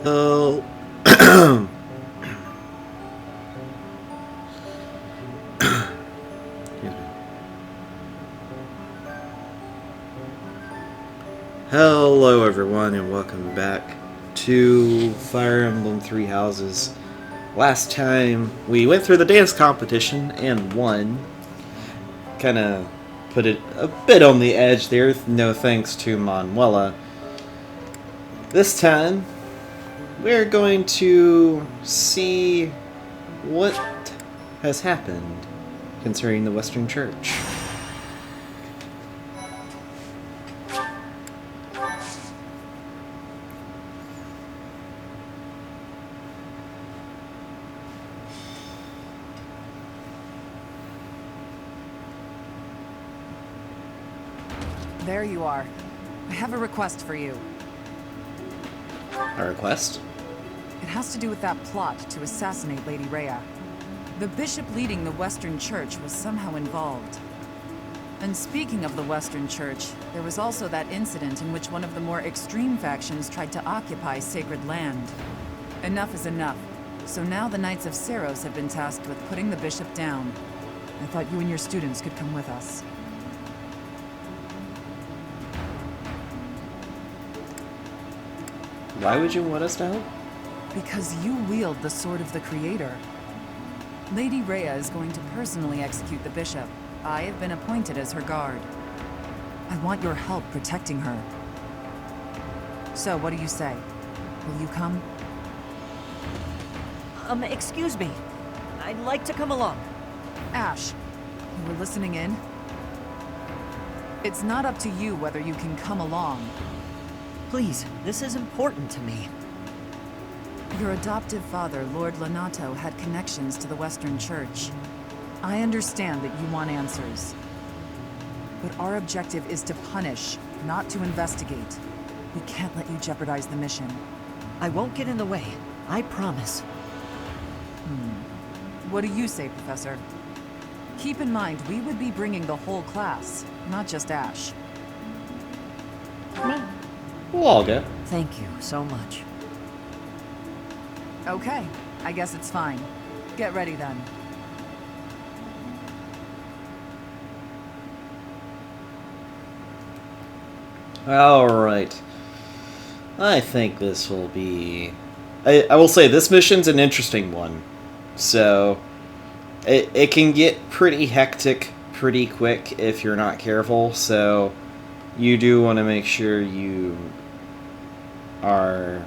Oh. Hello everyone and welcome back to Fire Emblem Three Houses. Last time we went through the dance competition and won. Kinda put it a bit on the edge there, no thanks to Manuela. This time we're going to see what has happened concerning the Western Church. There you are. I have a request for you. A request? It has to do with that plot to assassinate Lady Rhea. The bishop leading the Western Church was somehow involved. And speaking of the Western Church, there was also that incident in which one of the more extreme factions tried to occupy sacred land. Enough is enough. So now the Knights of Seiros have been tasked with putting the bishop down. I thought you and your students could come with us. Why would you want us to help? Because you wield the Sword of the Creator. Lady Rhea is going to personally execute the bishop. I have been appointed as her guard. I want your help protecting her. So, what do you say? Will you come? Excuse me. I'd like to come along. Ash, you were listening in? It's not up to you whether you can come along. Please, this is important to me. Your adoptive father, Lord Lonato, had connections to the Western Church. I understand that you want answers. But our objective is to punish, not to investigate. We can't let you jeopardize the mission. I won't get in the way. I promise. What do you say, Professor? Keep in mind, we would be bringing the whole class, not just Ash. We'll all go. Thank you so much. Okay, I guess it's fine. Get ready then. Alright. I think this will be... I will say, this mission's an interesting one. So, it can get pretty hectic pretty quick if you're not careful, so you do want to make sure you are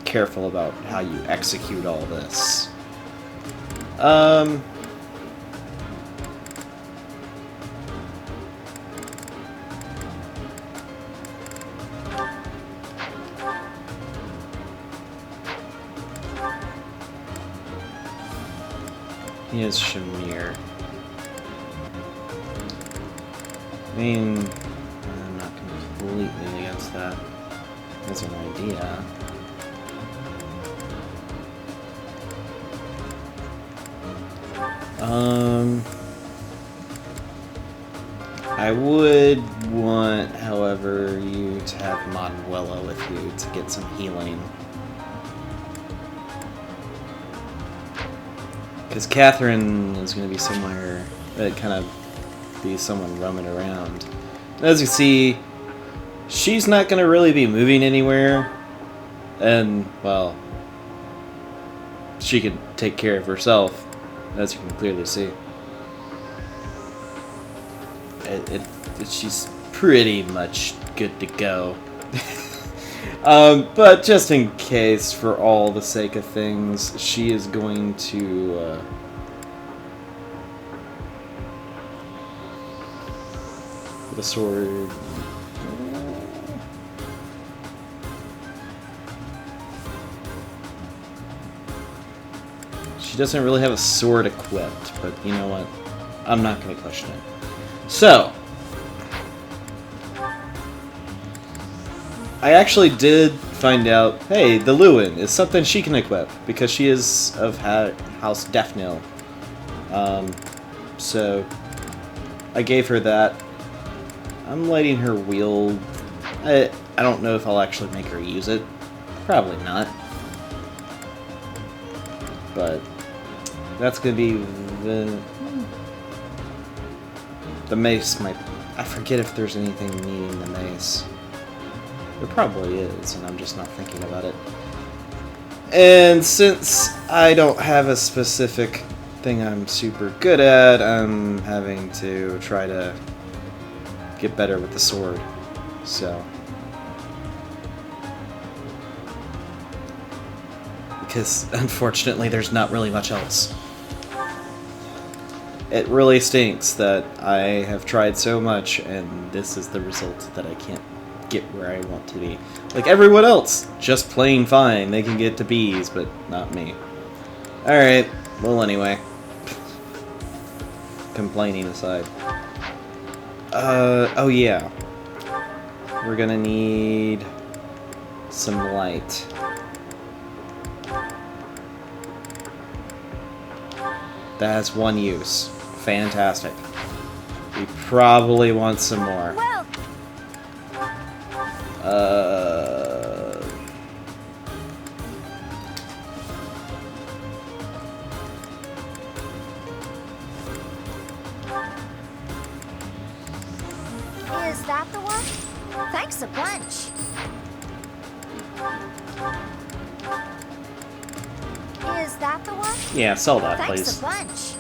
careful about how you execute all this. He is Shamir. I mean, I'm not completely against that as an idea. I would want, however, you to have Manuela with you to get some healing. Because Catherine is going to be somewhere, kind of be someone roaming around. As you see, she's not going to really be moving anywhere. And, well, she can take care of herself, as you can clearly see. She's pretty much good to go. But just in case, for all the sake of things, she is going to, the sword. She doesn't really have a sword equipped, but you know what? I'm not going to question it. So, I actually did find out, hey, the Lewin is something she can equip, because she is of House Defnil. So, I gave her that. I'm letting her wield... I don't know if I'll actually make her use it. Probably not. But that's gonna be the mace might. I forget if there's anything needing the mace. There probably is, and I'm just not thinking about it. And since I don't have a specific thing I'm super good at, I'm having to try to get better with the sword. So. Because, unfortunately, there's not really much else. It really stinks that I have tried so much, and this is the result that I can't get where I want to be. Like everyone else, just plain fine. They can get to B's, but not me. Alright, well anyway. Complaining aside. Oh yeah. We're gonna need some light. That has one use. Fantastic. We probably want some more. Well. Is that the one? Thanks a bunch. Is that the one? Yeah, sell that, Thanks please. a bunch.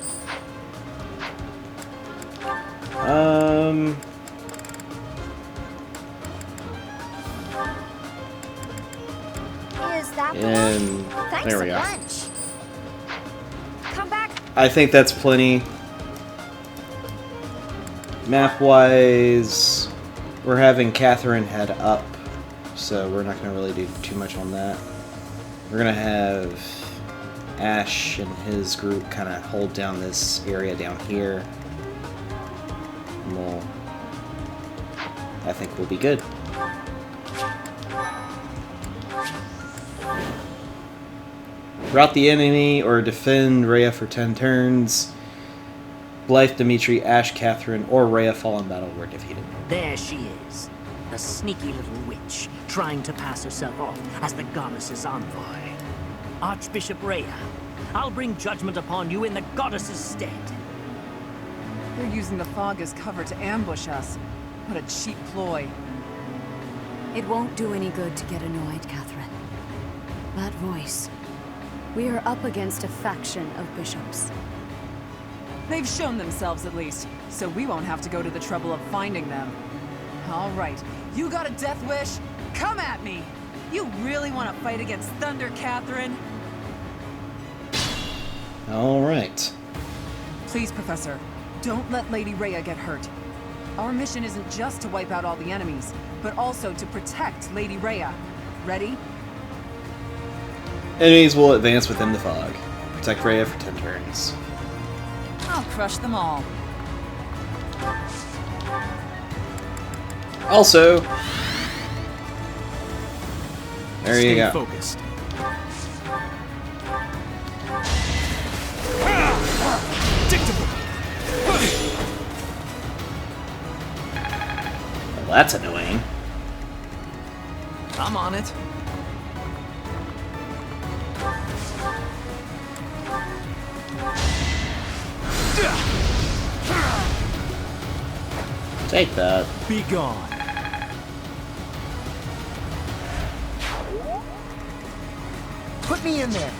Is that the And one? Thanks there we a go. bunch. Come back. I think that's plenty. Map-wise, we're having Catherine head up, so we're not going to really do too much on that. We're going to have Ash and his group kind of hold down this area down here. And I think we'll be good. Rout the enemy or defend Rhea for 10 turns. Blythe, Dimitri, Ash, Catherine, or Rhea fall in battle were defeated. There she is, the sneaky little witch, trying to pass herself off as the goddess's envoy. Archbishop Rhea, I'll bring judgment upon you in the goddess's stead. They're using the fog as cover to ambush us. What a cheap ploy. It won't do any good to get annoyed, Catherine. That voice. We are up against a faction of bishops. They've shown themselves at least, so we won't have to go to the trouble of finding them. All right, you got a death wish? Come at me! You really want to fight against Thunder, Catherine? All right. Please, Professor, don't let Lady Rhea get hurt. Our mission isn't just to wipe out all the enemies, but also to protect Lady Rhea. Ready? Enemies will advance within the fog. Protect Rhea for 10 turns. I'll crush them all. Also, there you go. Focused. Well, that's annoying. I'm on it. Take that. Be gone. Put me in there.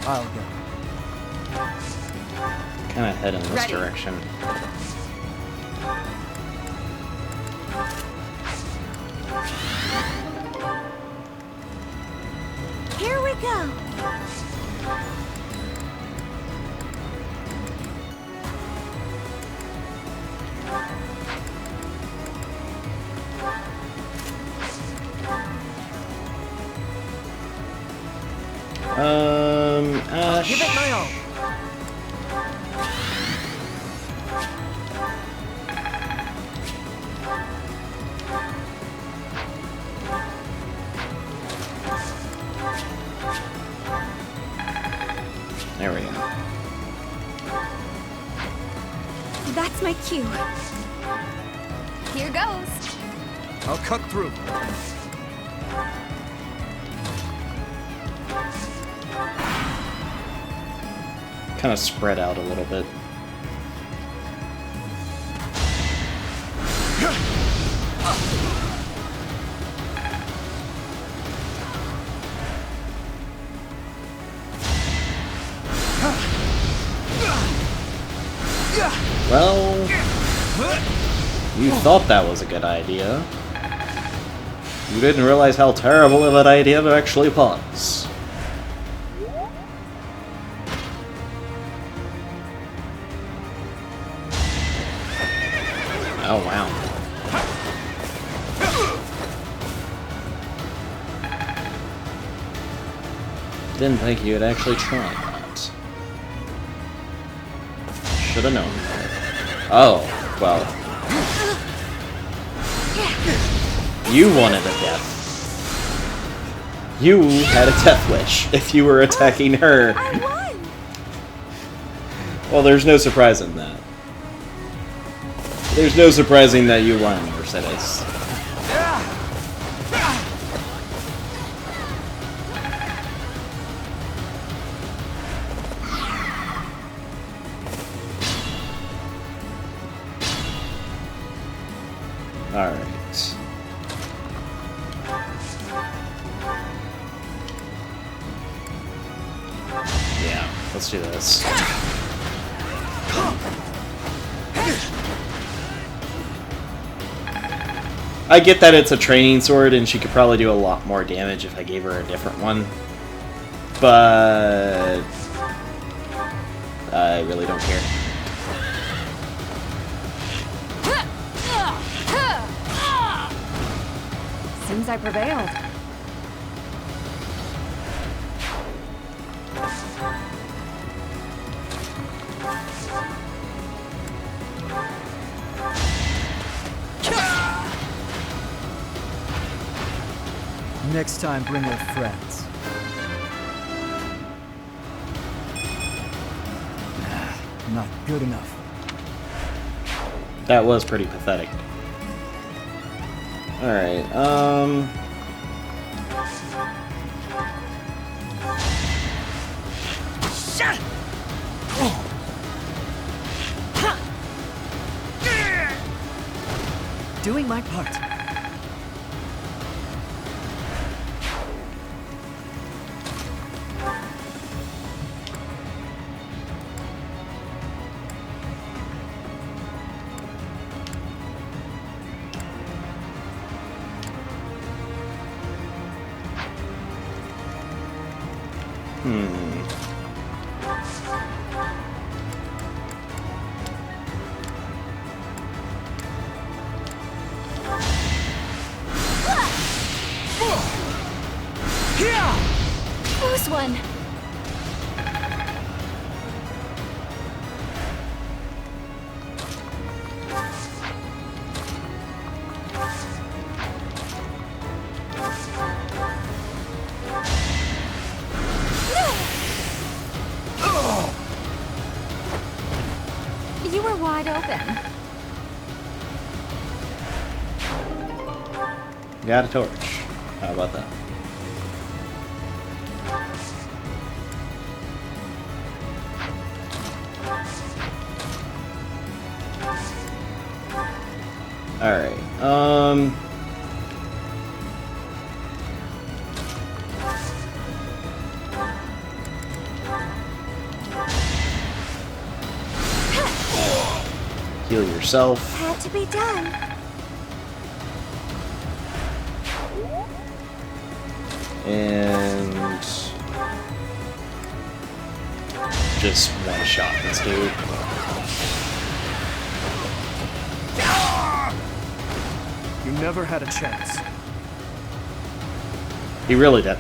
I'll go. Kind of head in this Ready. direction. Here we go. Ash. Give it my all. There we go. That's my cue. Here goes. I'll cut through. Kind of spread out a little bit. Well, you thought that was a good idea. You didn't realize how terrible of an idea it actually was. Oh, wow. Didn't think you'd actually try that. Should have known. Oh, well. You wanted a death. You had a death wish if you were attacking her. I won! Well, there's no surprise in that. There's no surprising that you won, Mercedes. Alright. Yeah, let's do this. I get that it's a training sword and she could probably do a lot more damage if I gave her a different one. But I really don't care. Seems I prevailed. Next time, bring your friends. Not good enough. That was pretty pathetic. Alright, Doing my part. Close one! You were wide open. got a torch. How about that? Alright, heal yourself. Had to be done. And just one shot this dude. You never had a chance. He really did.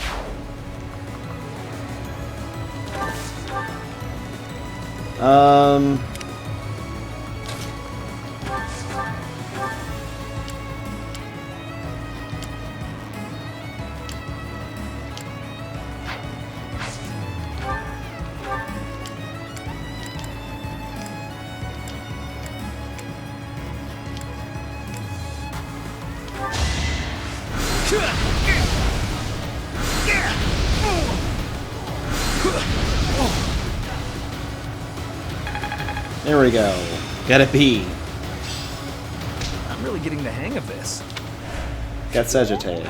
There we go. Gotta be. I'm really getting the hang of this. Got Sagittated.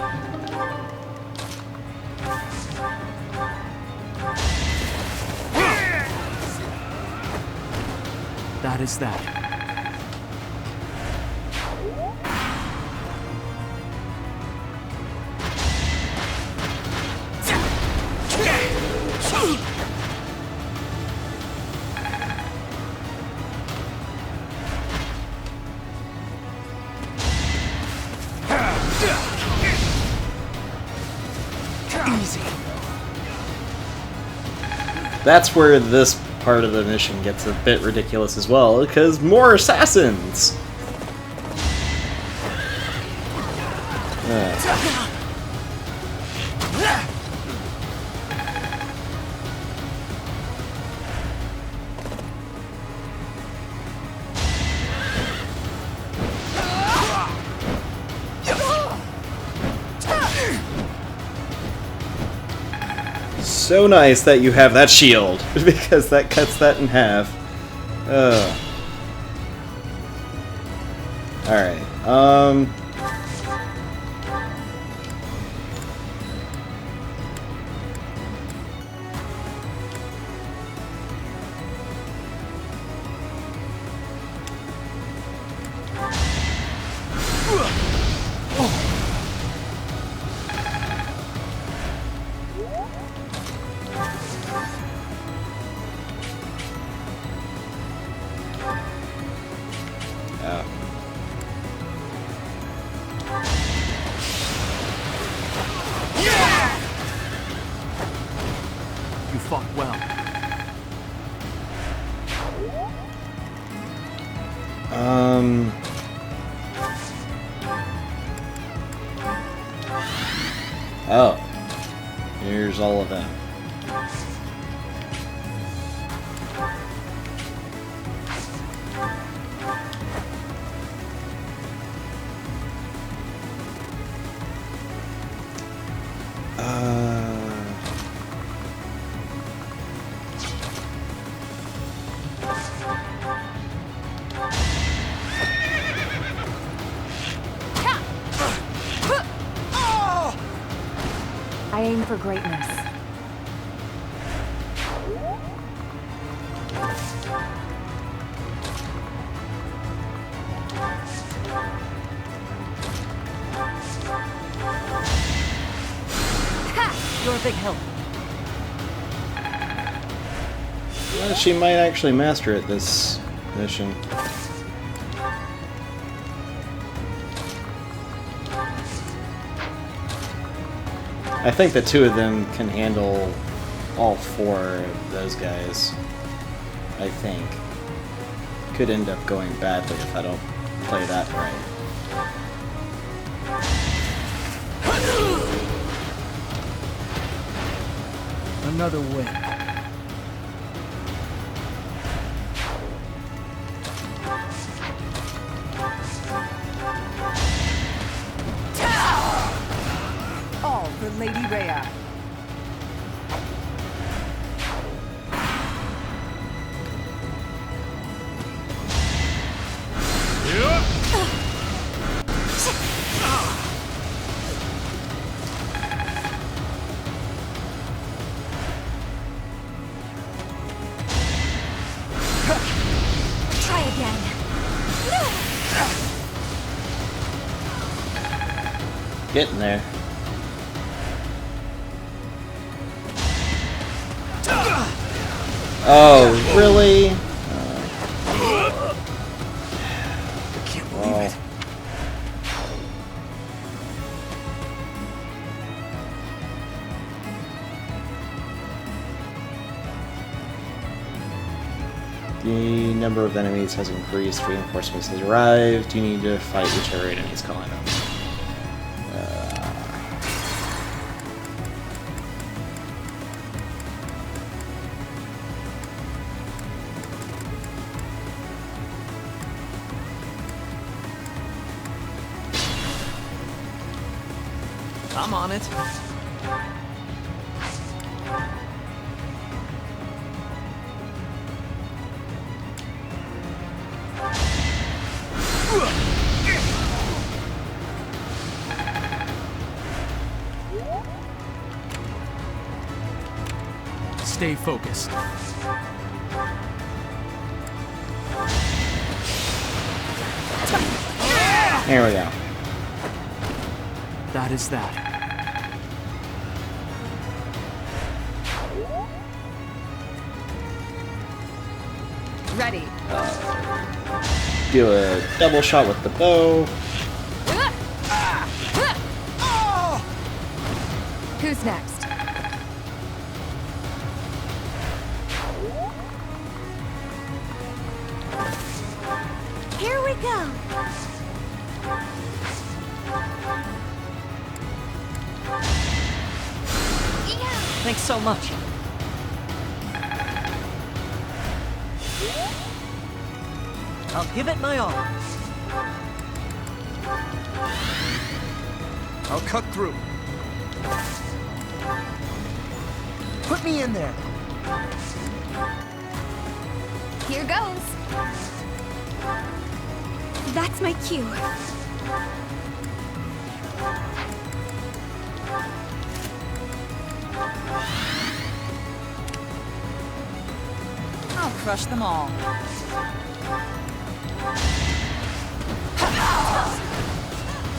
That is that. Easy. That's where this part of the mission gets a bit ridiculous as well, because more assassins! So nice that you have that shield, because that cuts that in half. Alright, You fought well. Oh. Here's all of them. I aim for greatness. You're a big help. Well, she might actually master it this mission. I think the two of them can handle all four of those guys. I think. Could end up going badly if I don't play that right. Another win. All for Lady Rhea. Try again. Getting there. Oh, really? I can't believe it. The number of enemies has increased. Reinforcements has arrived. You need to fight whichever enemies calling them. I'm on it. Stay focused. Here we go. That is that. Ready. Do a double shot with the bow. Who's next? Here we go. Yeah. Thanks so much. I'll give it my all. I'll cut through. Put me in there. Here goes. That's my cue. I'll crush them all.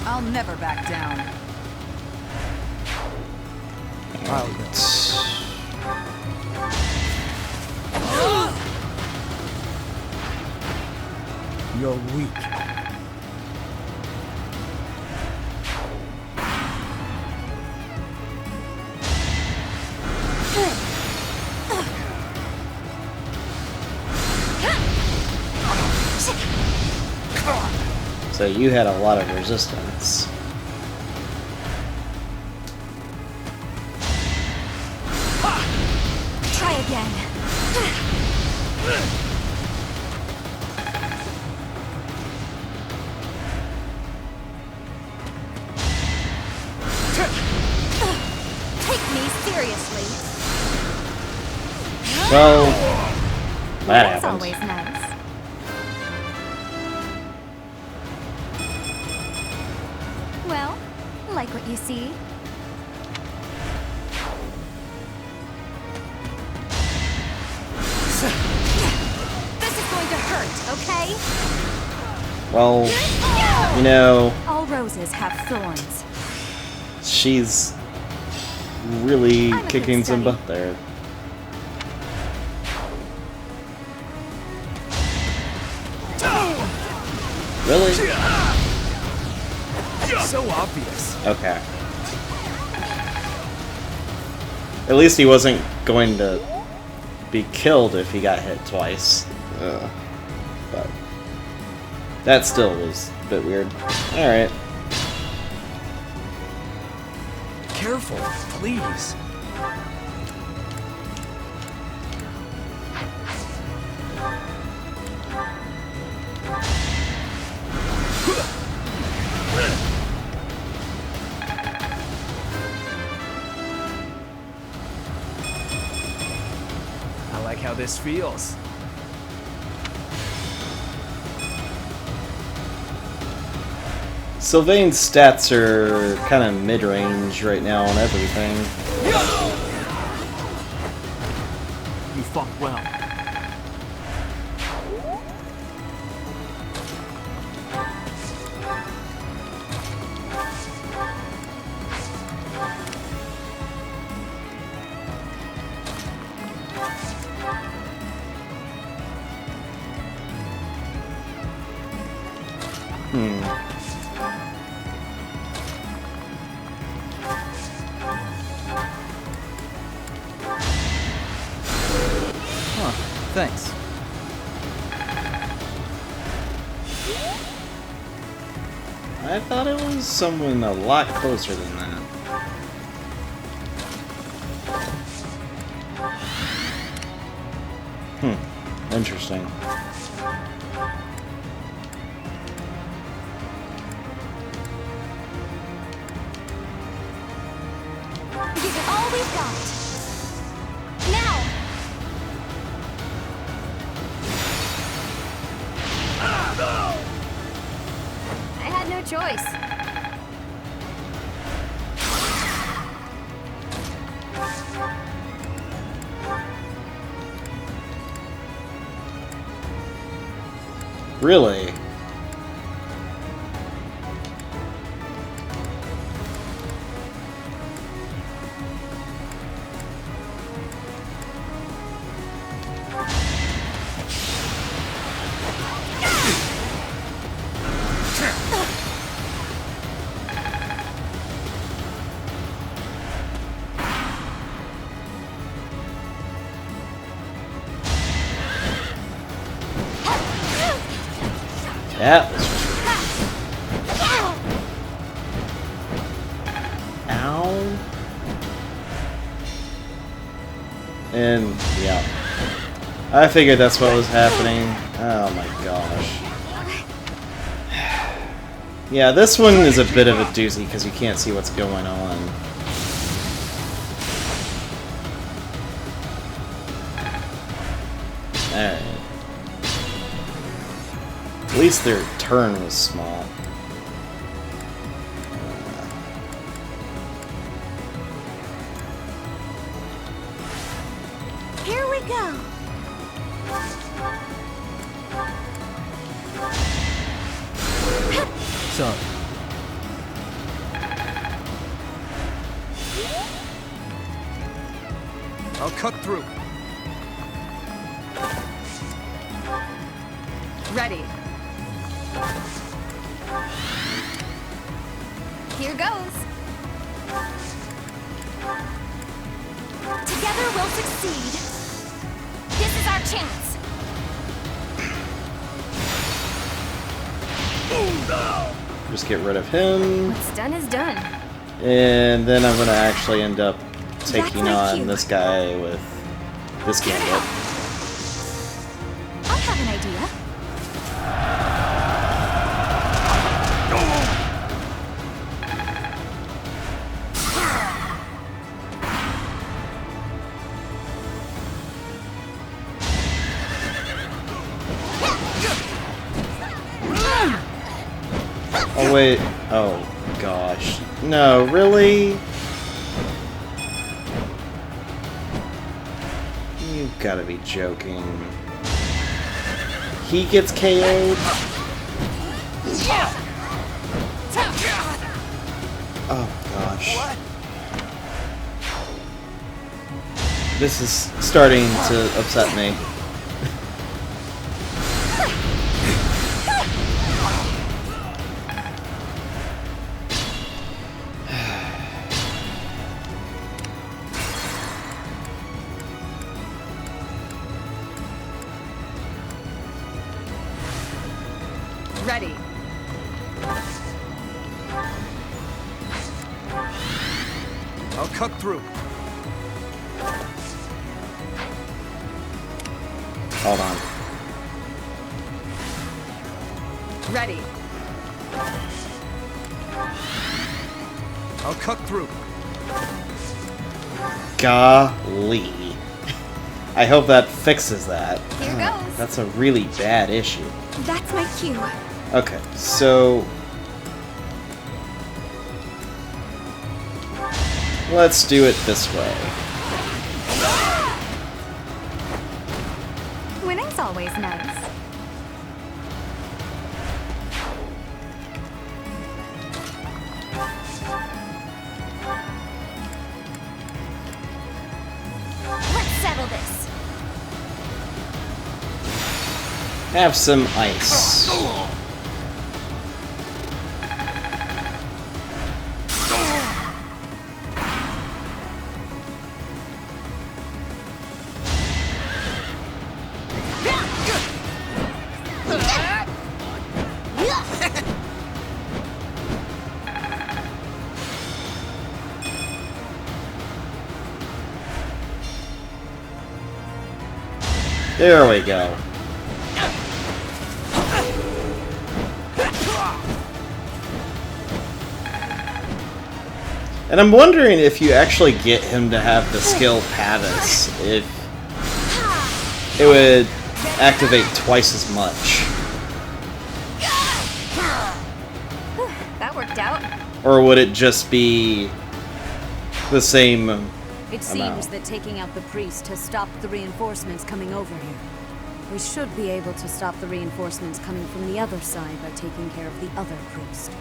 I'll never back down. I'll go. You're weak. So you had a lot of resistance. Try again. Take me seriously. Well, that That's happens. always nice. Well, like what you see. This is going to hurt, okay? Well, you know, All roses have thorns. she's really I'm a kicking good some study. butt there. Really? So obvious. Okay. At least he wasn't going to be killed if he got hit twice. But that still was a bit weird. Alright. Careful, please. I like how this feels. Sylvain's stats are kind of mid-range right now on everything. You fought well. Thanks. I thought it was someone a lot closer than that. Interesting. we've got. Now! I had no choice. Really? Yeah. Ow. And yeah. I figured that's what was happening. Oh my gosh. Yeah, this one is a bit of a doozy because you can't see what's going on. Alright. At least their turn was small. Here we go. Sorry. I'll cut through. Ready. Here goes. Together we'll succeed. This is our chance. Just get rid of him. What's done is done. And then I'm gonna actually end up taking my on cue. this guy with this gambit. I have an idea. Oh wait, oh gosh. No, really? You've gotta be joking. He gets KO'd? Oh gosh. This is starting to upset me. Ready. I'll cut through. Hold on. Ready. I'll cut through. Golly. I hope that fixes that. Here goes. That's a really bad issue. That's my cue. Okay, so let's do it this way. Winning's always nice. Let's settle this. Have some ice. There we go. And I'm wondering if you actually get him to have the skill Pavis, if it would activate twice as much. That worked out. Or would it just be the same It seems that taking out the priest has stopped the reinforcements coming over here. We should be able to stop the reinforcements coming from the other side by taking care of the other priest.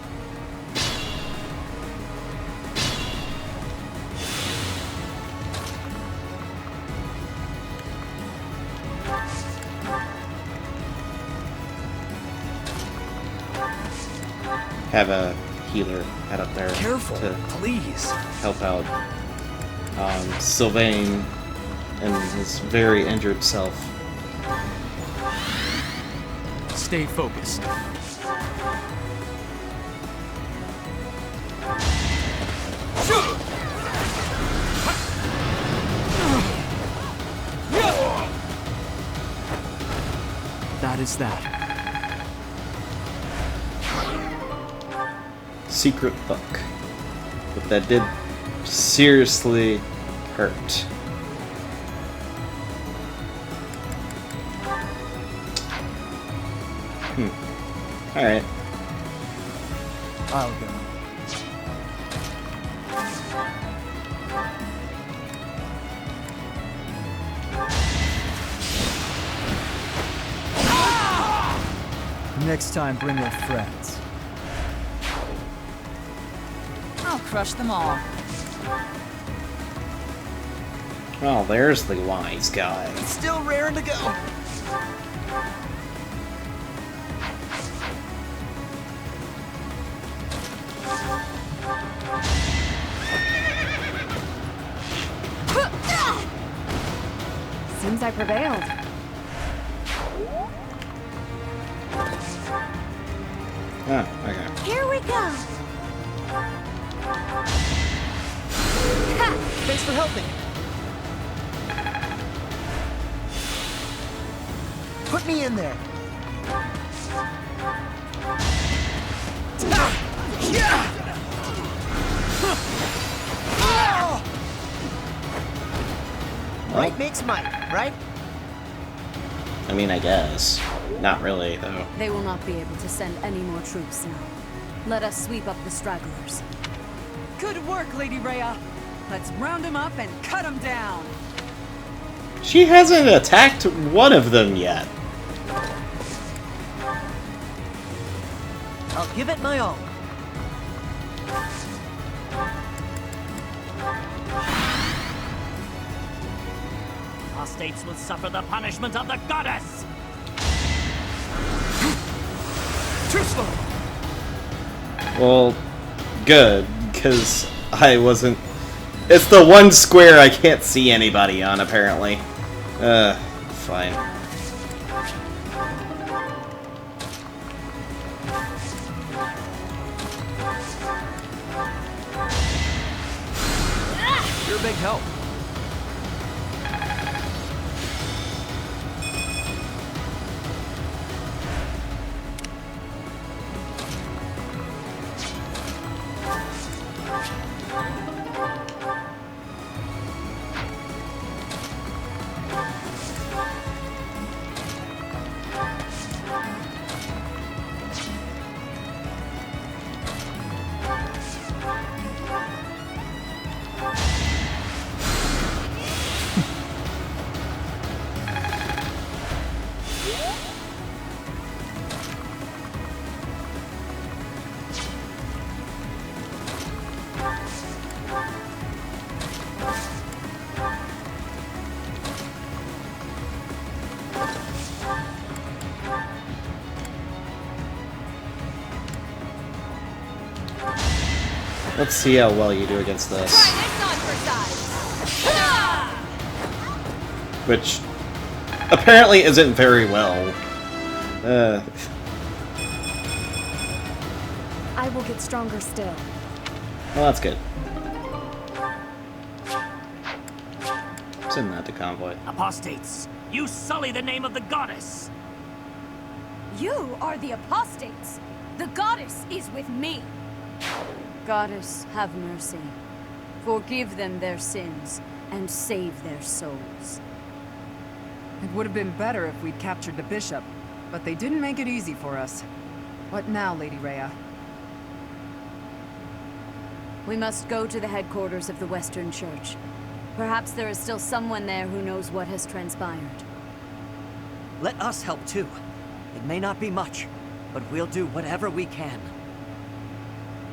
have a healer head up there Careful, to please. help out Sylvain and his very injured self. Stay focused. That is that. Secret book. But that did seriously hurt. Alright. I'll go. Next time, bring your friends. I'll crush them all. Oh, there's the wise guy. Still raring to go. Seems I prevailed. Oh, okay. Here we go. Thanks for helping. Put me in there. Might makes might, right? I mean, I guess. Not really, though. They will not be able to send any more troops now. Let us sweep up the stragglers. Good work, Lady Rhea. Let's round them up and cut them down. She hasn't attacked one of them yet. I'll give it my all. Apostates will suffer the punishment of the goddess! Too slow. Well, good, because I wasn't... It's the one square I can't see anybody on, apparently. Fine. You're a big help. Let's see how well you do against this. Which apparently isn't very well. I will get stronger still. Well, that's good. Send that to convoy. Apostates, you sully the name of the goddess! You are the apostates. The goddess is with me. Goddess, have mercy. Forgive them their sins, and save their souls. It would have been better if we'd captured the bishop, but they didn't make it easy for us. What now, Lady Rhea? We must go to the headquarters of the Western Church. Perhaps there is still someone there who knows what has transpired. Let us help too. It may not be much, but we'll do whatever we can.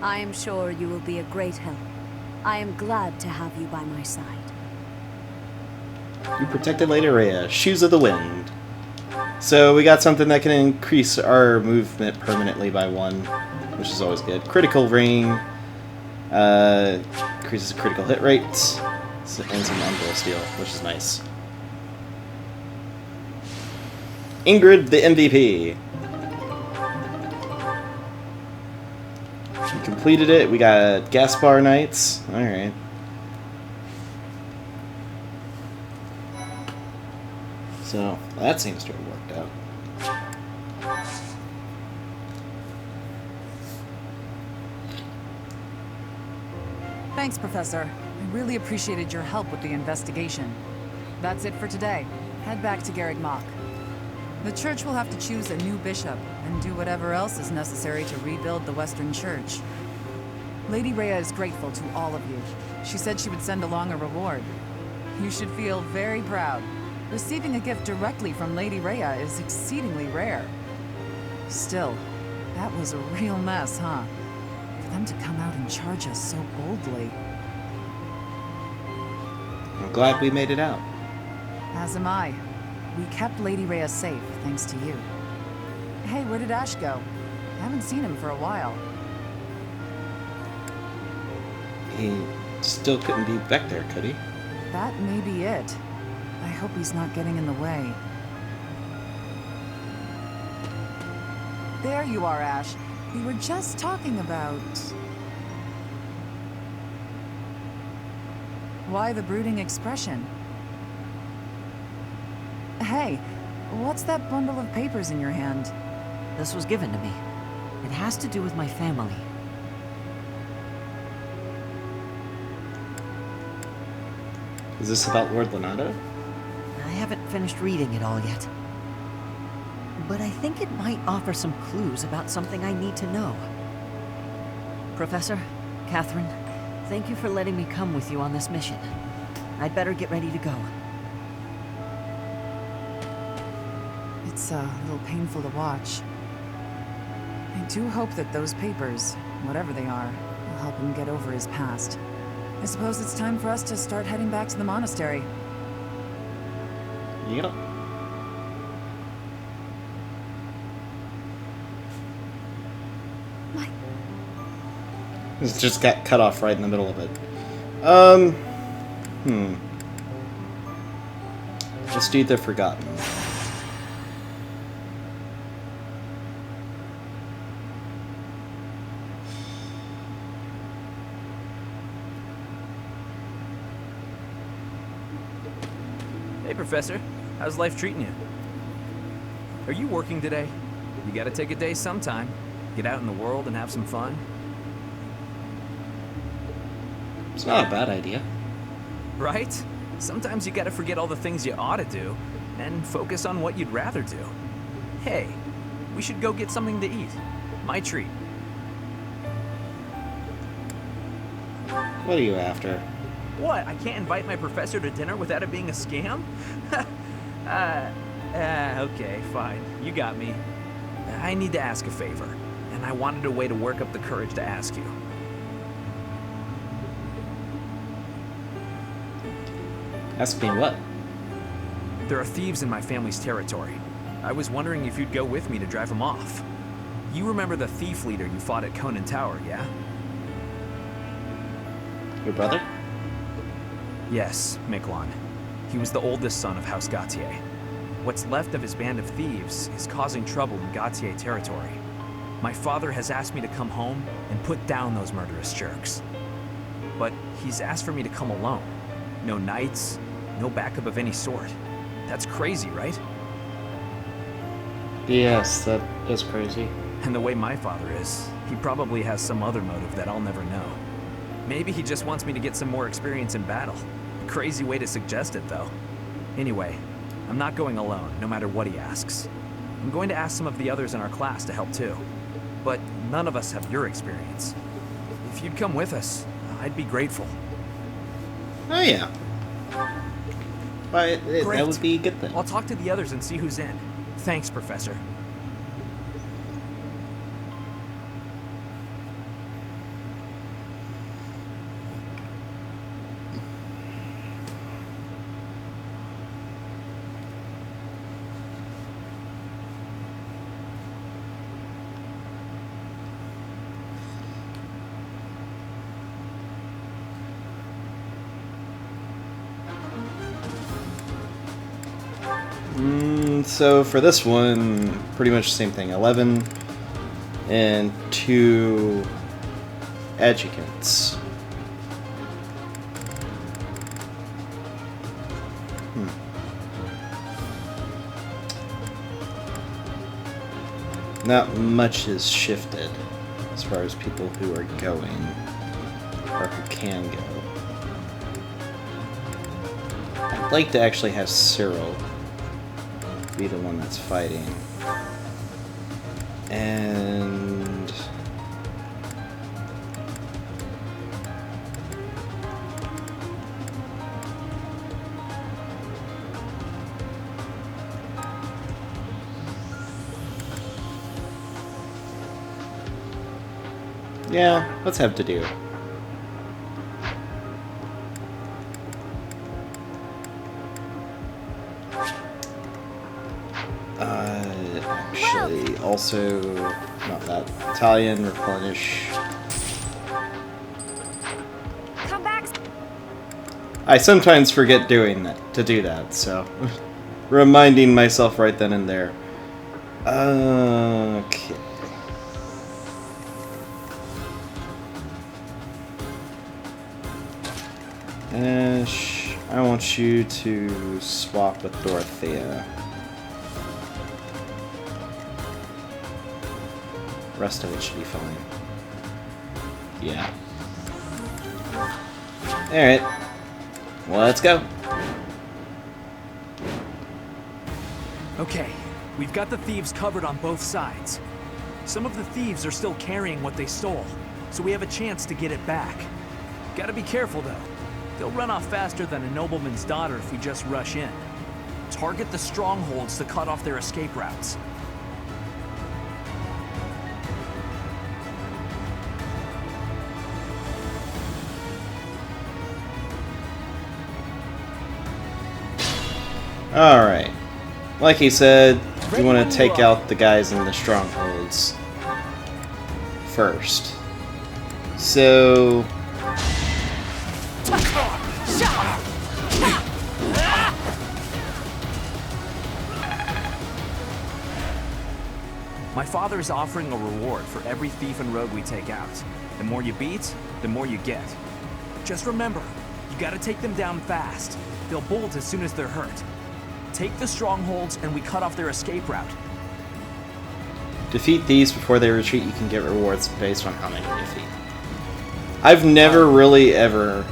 I am sure you will be a great help. I am glad to have you by my side. You protected Lady Rhea. Shoes of the Wind. So we got something that can increase our movement permanently by 1, which is always good. Critical ring. Increases critical hit rates. And some Umbral Steel, which is nice. Ingrid, the MVP. We completed it. We got Gaspar Knights. Alright. So, that seems to have worked out. Thanks, Professor. I really appreciated your help with the investigation. That's it for today. Head back to Garreg Mach. The church will have to choose a new bishop and do whatever else is necessary to rebuild the Western Church. Lady Rhea is grateful to all of you. She said she would send along a reward. You should feel very proud. Receiving a gift directly from Lady Rhea is exceedingly rare. Still, that was a real mess, huh? For them to come out and charge us so boldly. I'm glad we made it out. As am I. We kept Lady Rhea safe, thanks to you. Hey, where did Ash go? I haven't seen him for a while. He still couldn't be back there, could he? That may be it. I hope he's not getting in the way. There you are, Ash. We were just talking about... Why the brooding expression? Hey, what's that bundle of papers in your hand? This was given to me. It has to do with my family. Is this about Lord Leonardo? I haven't finished reading it all yet. But I think it might offer some clues about something I need to know. Professor, Catherine, thank you for letting me come with you on this mission. I'd better get ready to go. It's a little painful to watch. I do hope that those papers, whatever they are, will help him get over his past. I suppose it's time for us to start heading back to the monastery. Yep. My... This just got cut off right in the middle of it. Let's do the Forgotten. Hey, Professor. How's life treating you? Are you working today? You gotta take a day sometime. Get out in the world and have some fun. It's not a bad idea. Right? Sometimes you gotta forget all the things you ought to do and focus on what you'd rather do. Hey, we should go get something to eat. My treat. What are you after? What? I can't invite my professor to dinner without it being a scam? Okay, fine. You got me. I need to ask a favor, and I wanted a way to work up the courage to ask you. Ask me what? There are thieves in my family's territory. I was wondering if you'd go with me to drive them off. You remember the thief leader you fought at Conan Tower, yeah? Your brother? Yes, Miklon. He was the oldest son of House Gautier. What's left of his band of thieves is causing trouble in Gautier territory. My father has asked me to come home and put down those murderous jerks. But he's asked for me to come alone. No knights, no backup of any sort. That's crazy, right? Yes, that is crazy. And the way my father is, he probably has some other motive that I'll never know. Maybe he just wants me to get some more experience in battle. Crazy way to suggest it, though. Anyway, I'm not going alone, no matter what he asks. I'm going to ask some of the others in our class to help too. But none of us have your experience. If you'd come with us, I'd be grateful. Oh yeah. But that Great. would be a good thing. I'll talk to the others and see who's in. Thanks, Professor. So for this one, pretty much the same thing. 11 and 2 adjutants. Not much has shifted as far as people who are going or who can go. I'd like to actually have Cyril be the one that's fighting. And yeah, let's have to do. Actually, also, not that. Italian, replenish. Come back. I sometimes forget to do that, so reminding myself right then and there. Okay. Ash, I want you to swap with Dorothea. Rest of it should be fine. Yeah. Alright. Let's go. Okay, we've got the thieves covered on both sides. Some of the thieves are still carrying what they stole, so we have a chance to get it back. Gotta be careful though. They'll run off faster than a nobleman's daughter if we just rush in. Target the strongholds to cut off their escape routes. Alright. Like he said, we want to take out the guys in the strongholds first. So... My father is offering a reward for every thief and rogue we take out. The more you beat, the more you get. Just remember, you gotta take them down fast. They'll bolt as soon as they're hurt. Take the strongholds and we cut off their escape route. defeat these before they retreat. You can get rewards based on how many you defeat. I've never really ever,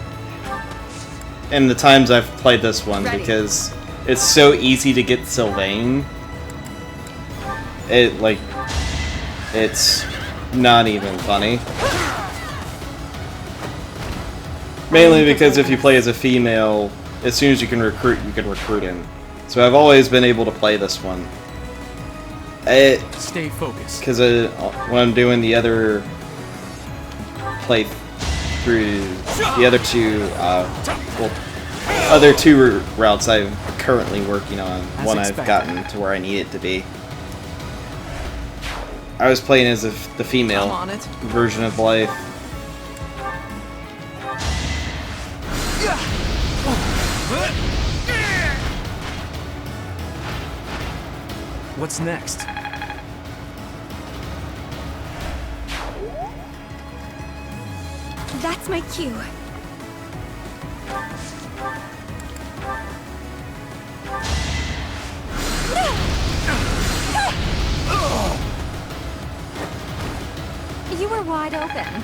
in the times I've played this one, because it's so easy to get Sylvain, it's not even funny. Mainly because if you play as a female, as soon as you can recruit him. So I've always been able to play this one. Stay focused. Because when I'm doing the other playthrough, the other two routes I'm currently working on, one I've gotten to where I need it to be. I was playing as the female version of life. What's next? That's my cue. You were wide open.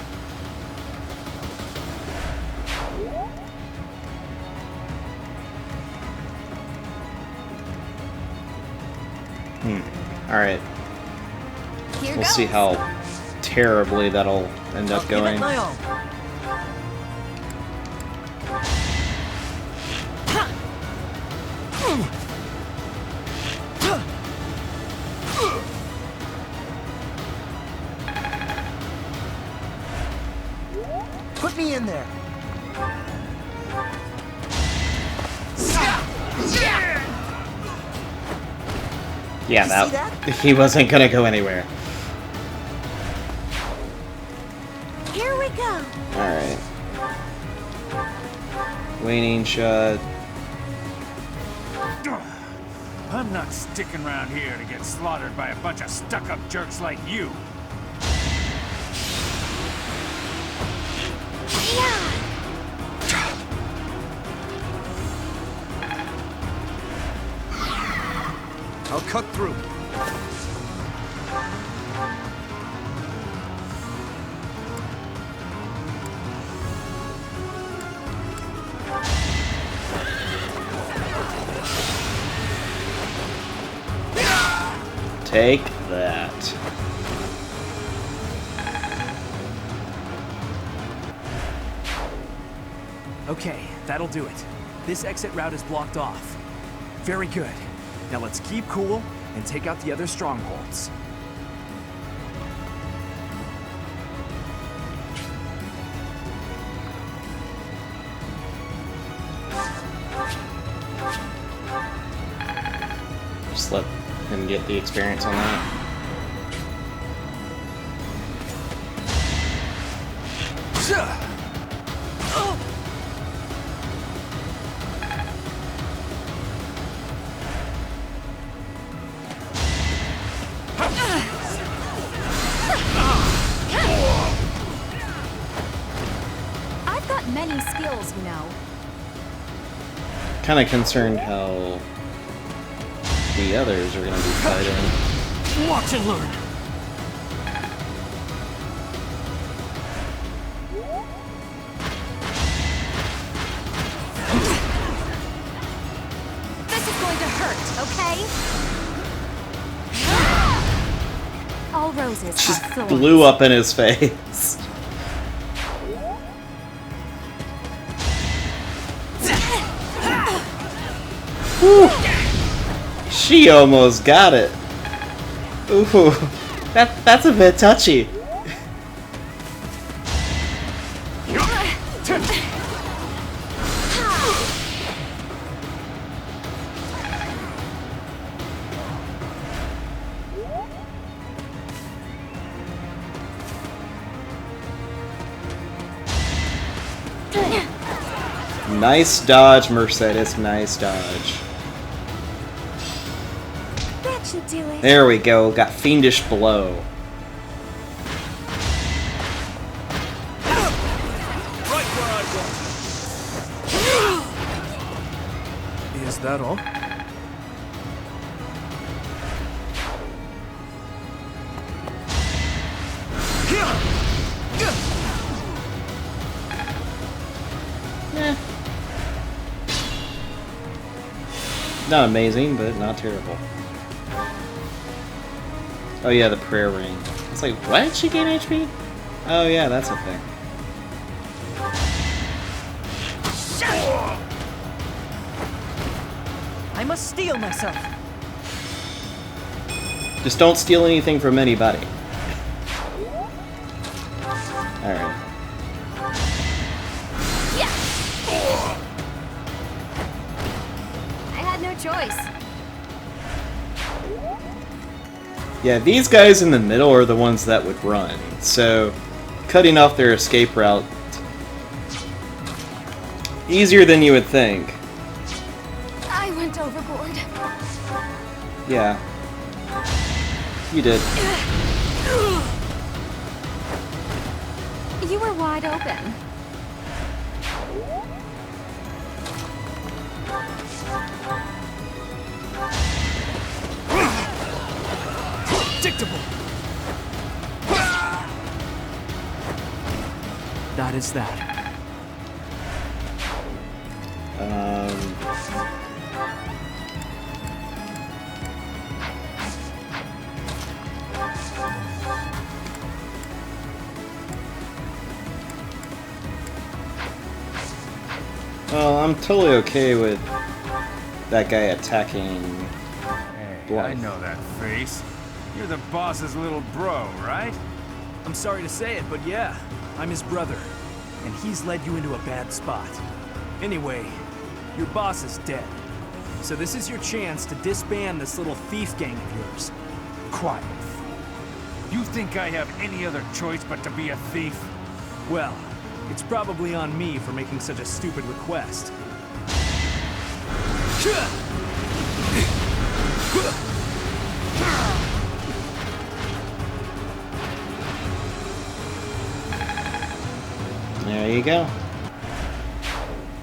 Alright. Here We'll goes. see how terribly that'll end up going. Give it my all. Put me in there. Yeah, You see that he wasn't gonna go anywhere. Here we go. Alright. Waning shot. I'm not sticking around here to get slaughtered by a bunch of stuck-up jerks like you. I'll cut through. Take that. Okay, that'll do it. This exit route is blocked off. Very good. Now let's keep cool and take out the other strongholds. Just let him get the experience on that. I've got many skills, you know. Kind of concerned how the others are going to be fighting. Watch and learn. This is going to hurt, okay? All roses Just have thorns. blew up in his face. Whew. She almost got it. Ooh, that's a bit touchy. Nice dodge, Mercedes. Nice dodge. That should do it. There we go. Got Fiendish Blow. Right where I want. Is that all? Not amazing, but not terrible. Oh yeah, the prayer ring. It's like, what? Did she gain HP? Oh yeah, that's a thing. I must steel myself. Just don't steal anything from anybody. Alright. I had no choice. Yeah, these guys in the middle are the ones that would run. So, cutting off their escape route easier than you would think. I went overboard. Yeah. You did. You were wide open. Predictable. That is that. Well, I'm totally okay with that guy attacking. Hey, I know that face. You're the boss's little bro, right? I'm sorry to say it, but yeah, I'm his brother. And he's led you into a bad spot. Anyway, your boss is dead. So this is your chance to disband this little thief gang of yours. Quiet, fool. You think I have any other choice but to be a thief? Well, it's probably on me for making such a stupid request. There you go.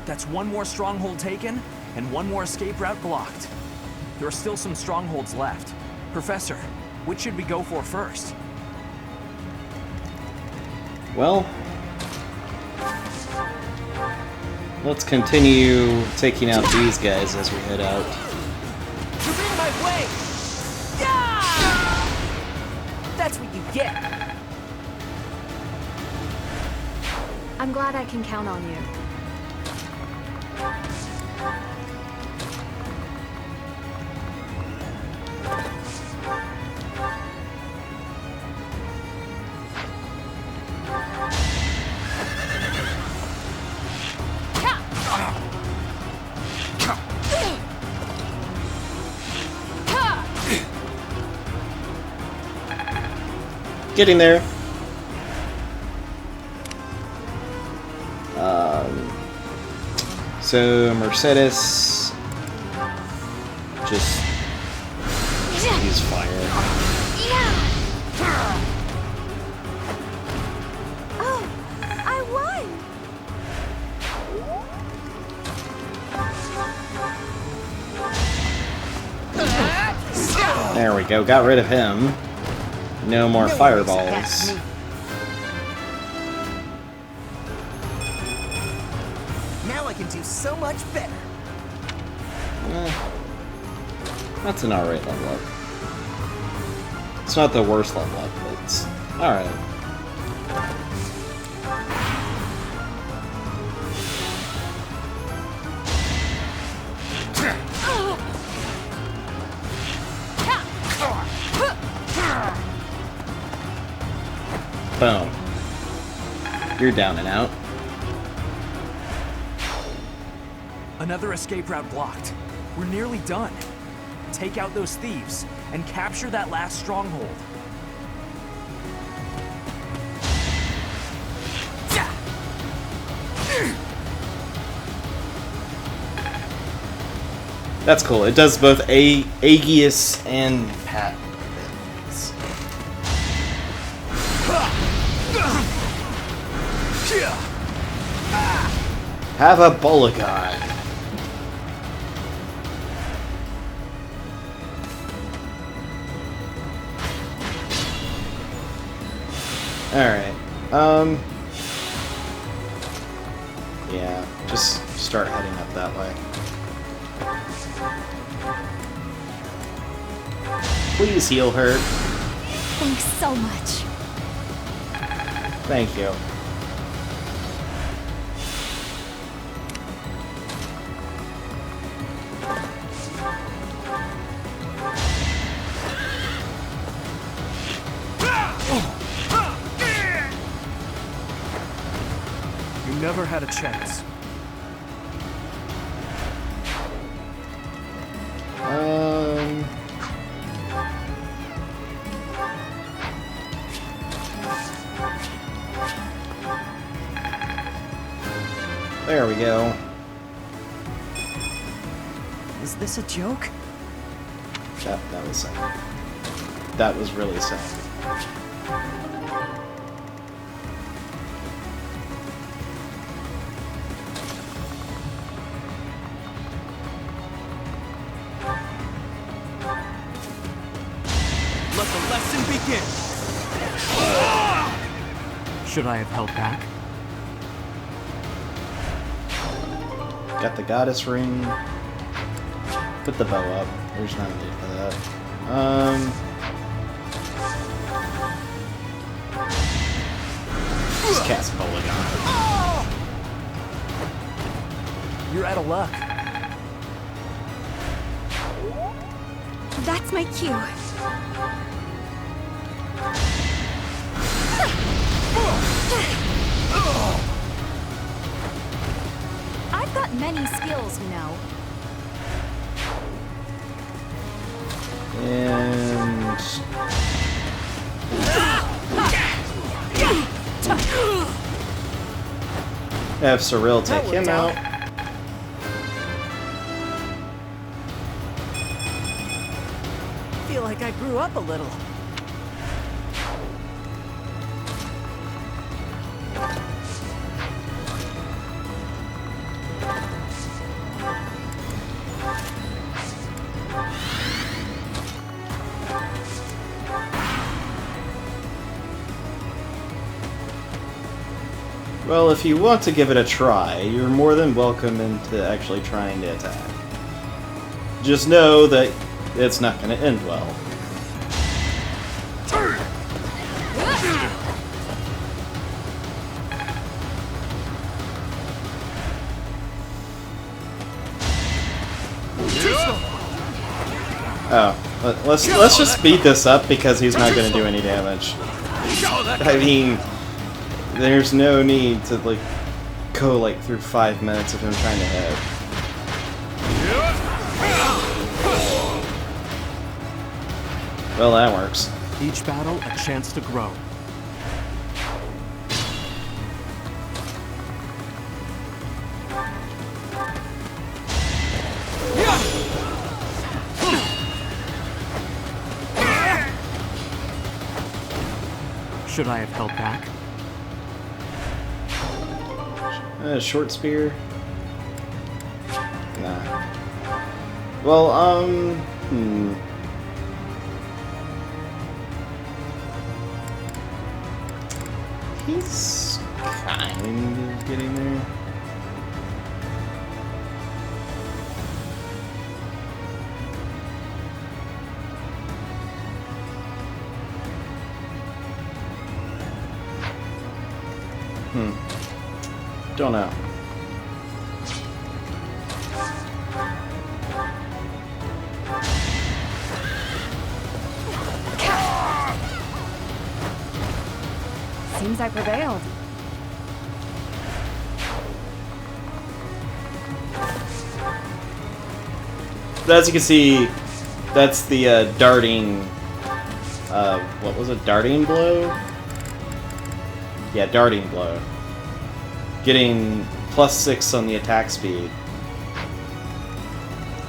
That's one more stronghold taken, and one more escape route blocked. There are still some strongholds left. Professor, which should we go for first? Well, let's continue taking out these guys as we head out. You're in my way! Yeah! That's what you get. I'm glad I can count on you. Getting there. So Mercedes just use fire. Oh, I won! There we go, got rid of him. No more fireballs. Now I can do so much better. That's an alright level up. It's not the worst level up, but it's alright. Boom. You're down and out. Another escape route blocked. We're nearly done. Take out those thieves and capture that last stronghold. That's cool. It does both Aegis and Pat. Have a Boligon. Alright. Yeah, just start heading up that way. Please heal her. Thanks so much. Thank you. You never had a chance. There we go. Is this a joke? That was sad. That was really sad. Let the lesson begin. Should I have held back? Got the goddess ring. Put the bow up. There's no need for that. Just cast Boligon. You're out of luck. That's my cue. I've got many skills, you know. And have Cyril take him out. I feel like I grew up a little. Well, if you want to give it a try, you're more than welcome into actually trying to attack. Just know that it's not going to end well. Oh, let's just speed this up because he's not going to do any damage. I mean, there's no need to like go like through 5 minutes of him trying to hit. Well, that works. Each battle, a chance to grow. Should I have held back? Short spear? Nah. Well, He's kind of getting there. Don't know. Seems I prevailed. But as you can see, that's the darting. What was it? Darting blow? Yeah, darting blow. Getting +6 on the attack speed,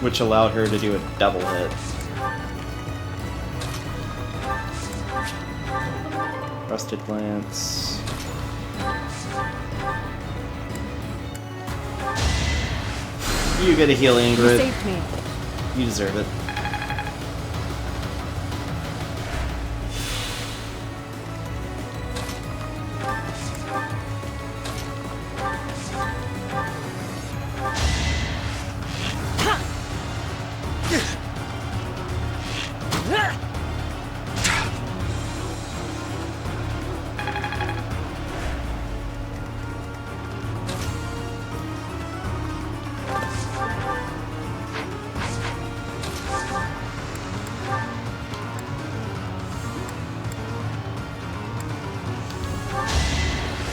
which allowed her to do a double hit. Rusted Lance. You get a healing grid. You saved me. You deserve it.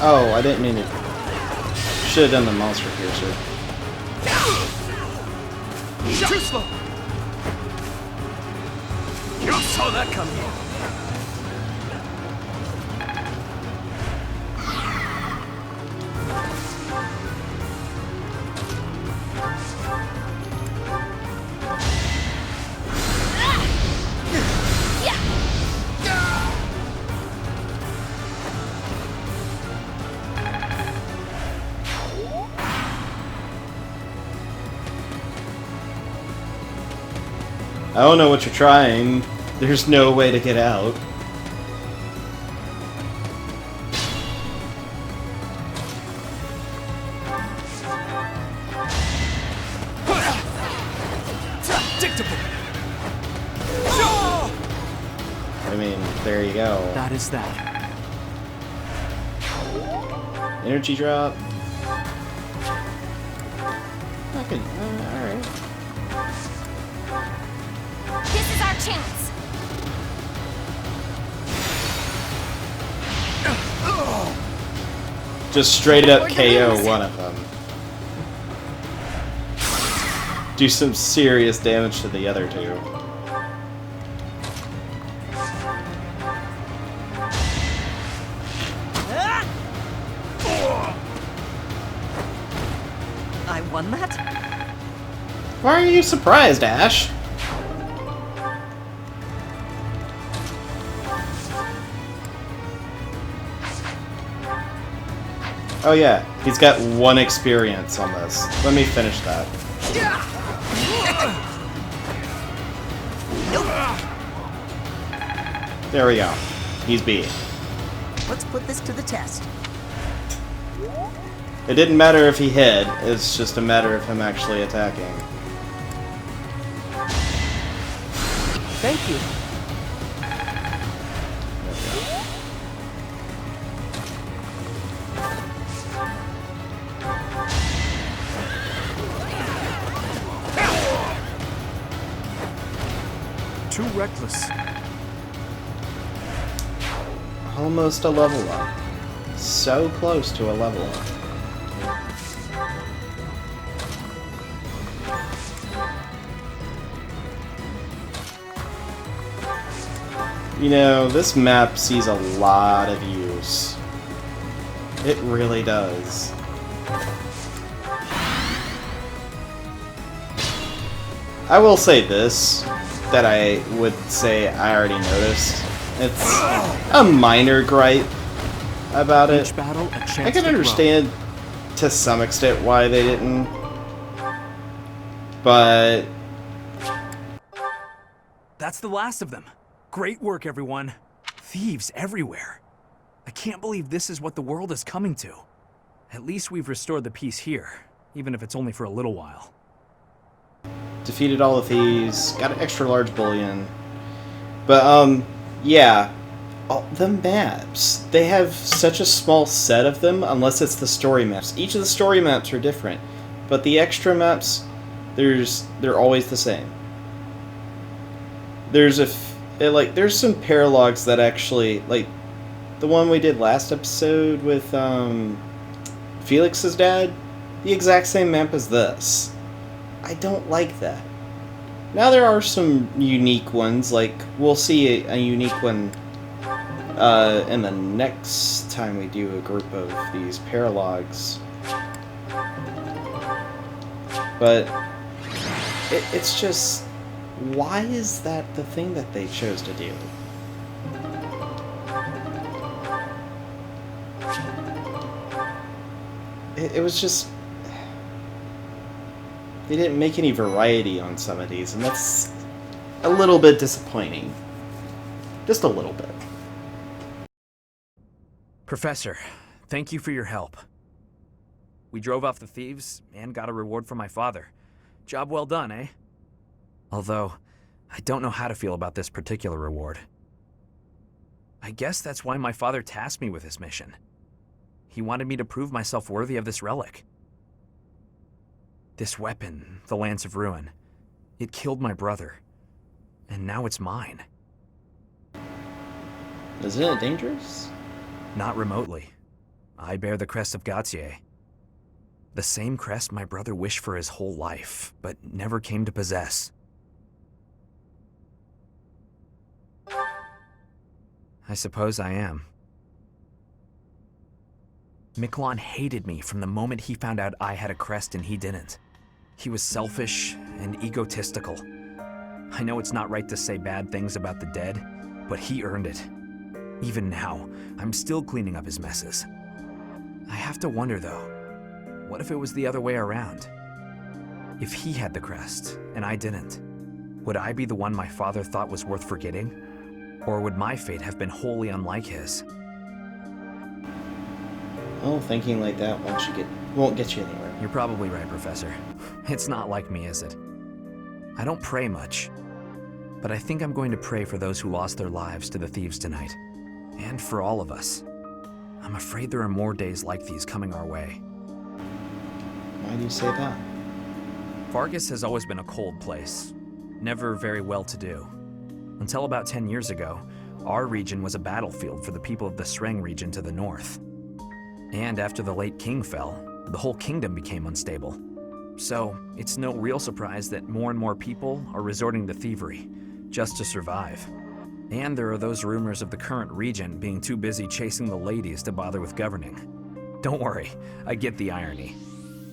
Oh, I didn't mean it. Should have done the monster piercer. Too slow! You saw that coming. I don't know what you're trying. There's no way to get out. I mean, there you go. That is that. Energy drop. Okay, alright. This is our chance. Just straight up We're KO losing. one of them. Do some serious damage to the other two. I won that? Why are you surprised, Ash? Oh yeah, he's got 1 experience on this. Let me finish that. There we go. He's beat. Let's put this to the test. It didn't matter if he hit, it's just a matter of him actually attacking. Thank you. Too reckless. Almost a level up. So close to a level up. You know, this map sees a lot of use. It really does. I will say this, that I would say I already noticed. It's a minor gripe about it. Each battle, a chance I can to understand to some extent why they didn't, but That's the last of them. Great work, everyone. Thieves everywhere. I can't believe this is what the world is coming to. At least we've restored the peace here, even if it's only for a little while. defeated all the thieves, got an extra large bullion. But, yeah. The maps, they have such a small set of them, unless it's the story maps. Each of the story maps are different, but the extra maps, they're always the same. There's there's some paralogs that actually, like, the one we did last episode with, Felix's dad, the exact same map as this. I don't like that. Now there are some unique ones, like, we'll see a unique one in the next time we do a group of these paralogs. But it's just, why is that the thing that they chose to do? It was just, they didn't make any variety on some of these, and that's a little bit disappointing. Just a little bit. Professor, thank you for your help. We drove off the thieves and got a reward from my father. Job well done, eh? Although, I don't know how to feel about this particular reward. I guess that's why my father tasked me with this mission. He wanted me to prove myself worthy of this relic. This weapon, the Lance of Ruin, it killed my brother. And now it's mine. Isn't it dangerous? Not remotely. I bear the crest of Gautier. The same crest my brother wished for his whole life, but never came to possess. I suppose I am. Miquelon hated me from the moment he found out I had a crest and he didn't. He was selfish and egotistical. I know it's not right to say bad things about the dead, but he earned it. Even now, I'm still cleaning up his messes. I have to wonder, though, what if it was the other way around? If he had the crest, and I didn't, would I be the one my father thought was worth forgetting? Or would my fate have been wholly unlike his? Well, thinking like that won't get you anywhere. You're probably right, Professor. It's not like me, is it? I don't pray much, but I think I'm going to pray for those who lost their lives to the thieves tonight. And for all of us. I'm afraid there are more days like these coming our way. Why do you say that? Vargas has always been a cold place, never very well-to-do. Until about 10 years ago, our region was a battlefield for the people of the Sreng region to the north. And after the late king fell, the whole kingdom became unstable. So, it's no real surprise that more and more people are resorting to thievery, just to survive. And there are those rumors of the current regent being too busy chasing the ladies to bother with governing. Don't worry, I get the irony.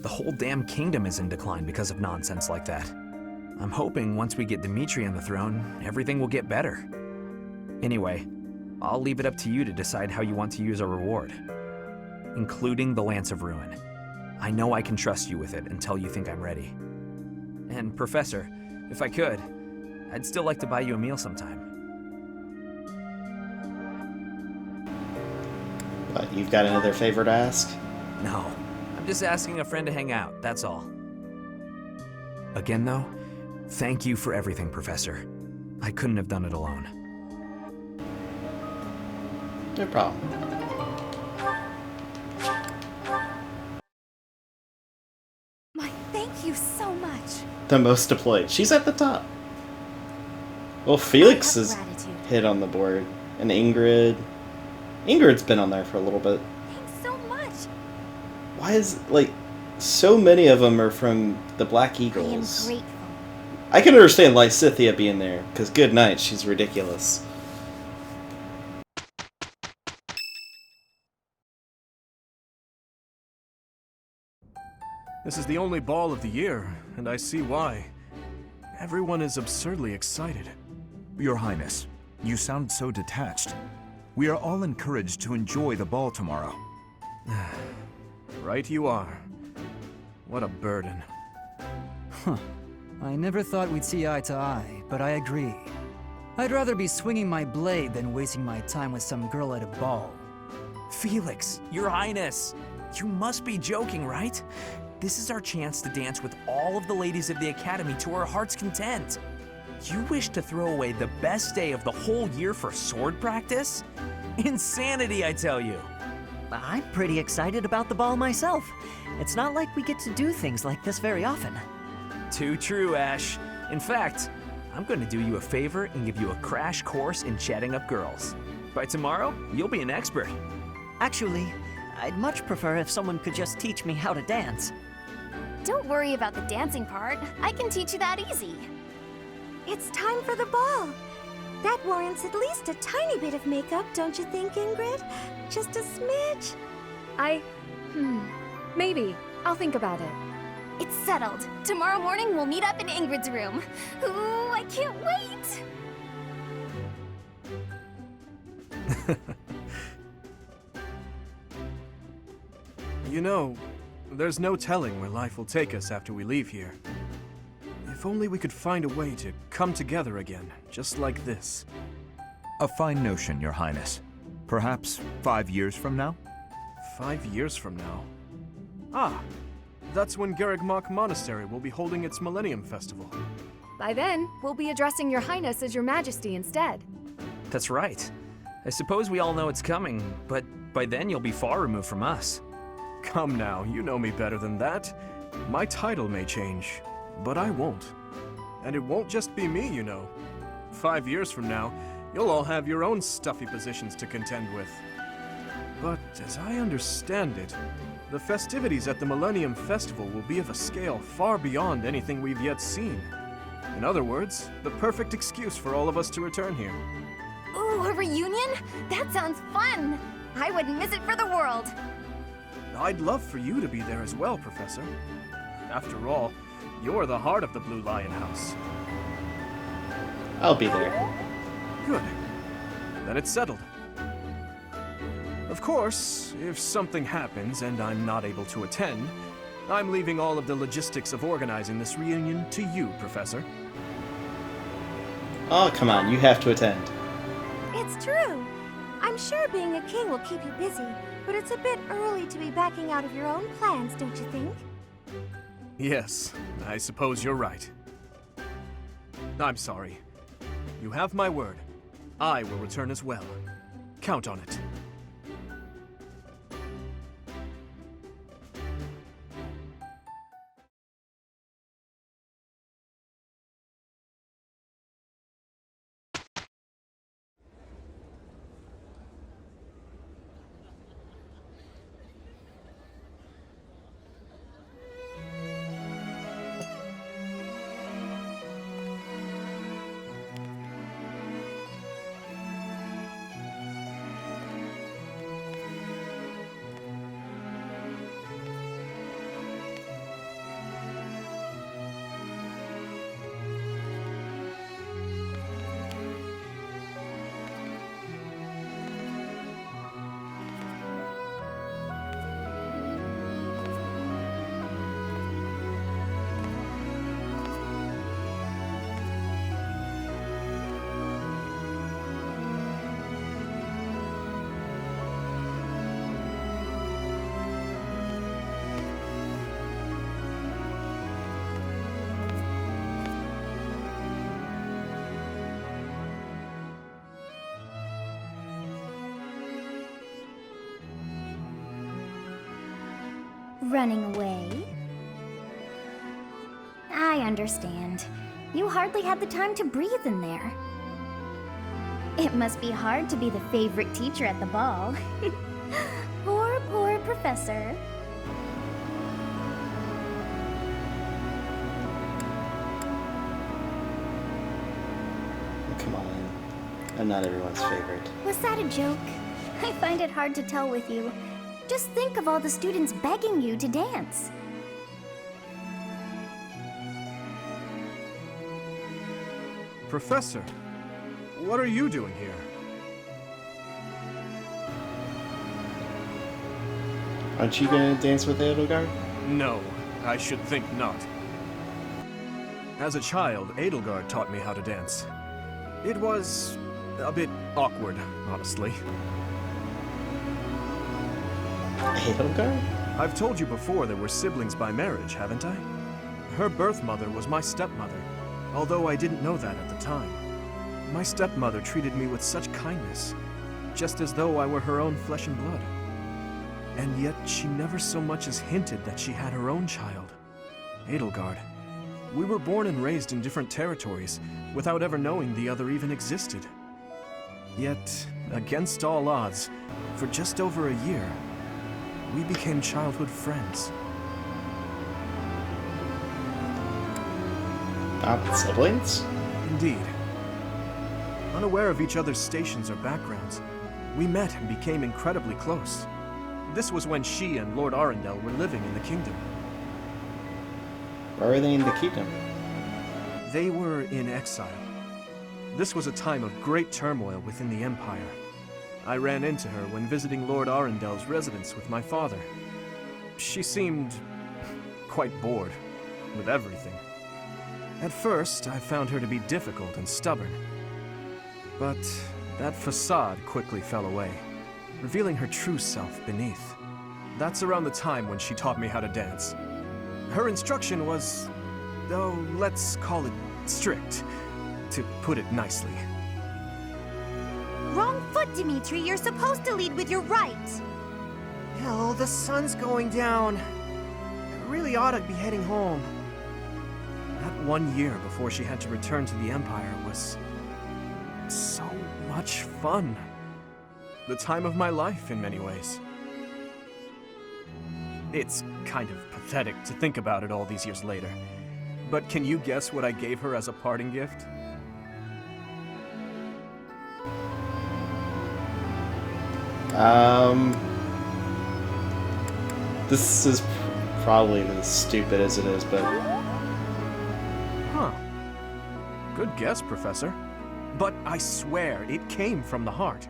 The whole damn kingdom is in decline because of nonsense like that. I'm hoping once we get Dimitri on the throne, everything will get better. Anyway, I'll leave it up to you to decide how you want to use our reward, including the Lance of Ruin. I know I can trust you with it until you think I'm ready. And Professor, if I could, I'd still like to buy you a meal sometime. What, you've got another favor to ask? No, I'm just asking a friend to hang out, that's all. Again though, thank you for everything, Professor. I couldn't have done it alone. No problem. My, thank you so much. The most deployed. She's at the top. Well, Felix I have is gratitude. hit on the board. And Ingrid. Ingrid's been on there for a little bit. Thanks so much. Why is, like, so many of them are from the Black I am Eagles? grateful. I can understand Lysithea being there, because good night, she's ridiculous. This is the only ball of the year, and I see why. Everyone is absurdly excited. Your Highness, you sound so detached. We are all encouraged to enjoy the ball tomorrow. Right you are. What a burden. Huh. I never thought we'd see eye to eye, but I agree. I'd rather be swinging my blade than wasting my time with some girl at a ball. Felix, Your Highness, you must be joking, right? This is our chance to dance with all of the ladies of the Academy to our heart's content. You wish to throw away the best day of the whole year for sword practice? Insanity, I tell you. I'm pretty excited about the ball myself. It's not like we get to do things like this very often. Too true, Ash. In fact, I'm going to do you a favor and give you a crash course in chatting up girls. By tomorrow, you'll be an expert. Actually, I'd much prefer if someone could just teach me how to dance. Don't worry about the dancing part. I can teach you that easy. It's time for the ball. That warrants at least a tiny bit of makeup, don't you think, Ingrid? Just a smidge. Maybe. I'll think about it. It's settled. Tomorrow morning we'll meet up in Ingrid's room. Ooh, I can't wait! You know, there's no telling where life will take us after we leave here. If only we could find a way to come together again, just like this. A fine notion, Your Highness. Perhaps 5 years from now? 5 years from now. Ah, that's when Garrigmach Monastery will be holding its Millennium Festival. By then, we'll be addressing Your Highness as Your Majesty instead. That's right. I suppose we all know it's coming, but by then you'll be far removed from us. Come now, you know me better than that. My title may change, but I won't. And it won't just be me, you know. 5 years from now, you'll all have your own stuffy positions to contend with. But as I understand it, the festivities at the Millennium Festival will be of a scale far beyond anything we've yet seen. In other words, the perfect excuse for all of us to return here. Ooh, a reunion? That sounds fun! I wouldn't miss it for the world! I'd love for you to be there as well, Professor. After all, you're the heart of the Blue Lion House. I'll be there. Good. Then it's settled. Of course, if something happens and I'm not able to attend, I'm leaving all of the logistics of organizing this reunion to you, Professor. Oh, come on, you have to attend. It's true. I'm sure being a king will keep you busy, but it's a bit early to be backing out of your own plans, don't you think? Yes, I suppose you're right. I'm sorry. You have my word. I will return as well. Count on it. Running away? I understand. You hardly had the time to breathe in there. It must be hard to be the favorite teacher at the ball. Poor professor. Come on. I'm not everyone's favorite. Was that a joke? I find it hard to tell with you. Just think of all the students begging you to dance. Professor, what are you doing here? Aren't you gonna dance with Edelgard? No, I should think not. As a child, Edelgard taught me how to dance. It was a bit awkward, honestly. Edelgard? I've told you before that we're siblings by marriage, haven't I? Her birth mother was my stepmother, although I didn't know that at the time. My stepmother treated me with such kindness, just as though I were her own flesh and blood. And yet she never so much as hinted that she had her own child, Edelgard. We were born and raised in different territories, without ever knowing the other even existed. Yet, against all odds, for just over a year, we became childhood friends. Not siblings? Indeed. Unaware of each other's stations or backgrounds, we met and became incredibly close. This was when she and Lord Arundel were living in the kingdom. Why were they in the kingdom? They were in exile. This was a time of great turmoil within the Empire. I ran into her when visiting Lord Arundel's residence with my father. She seemed quite bored with everything. At first, I found her to be difficult and stubborn. But that facade quickly fell away, revealing her true self beneath. That's around the time when she taught me how to dance. Her instruction was, oh, let's call it strict, to put it nicely. Wrong foot, Dimitri. You're supposed to lead with your right. Oh, the sun's going down. I really ought to be heading home. That 1 year before she had to return to the Empire was so much fun. The time of my life, in many ways. It's kind of pathetic to think about it all these years later. But can you guess what I gave her as a parting gift? This is probably as stupid as it is, but... Huh. Good guess, Professor. But I swear, it came from the heart.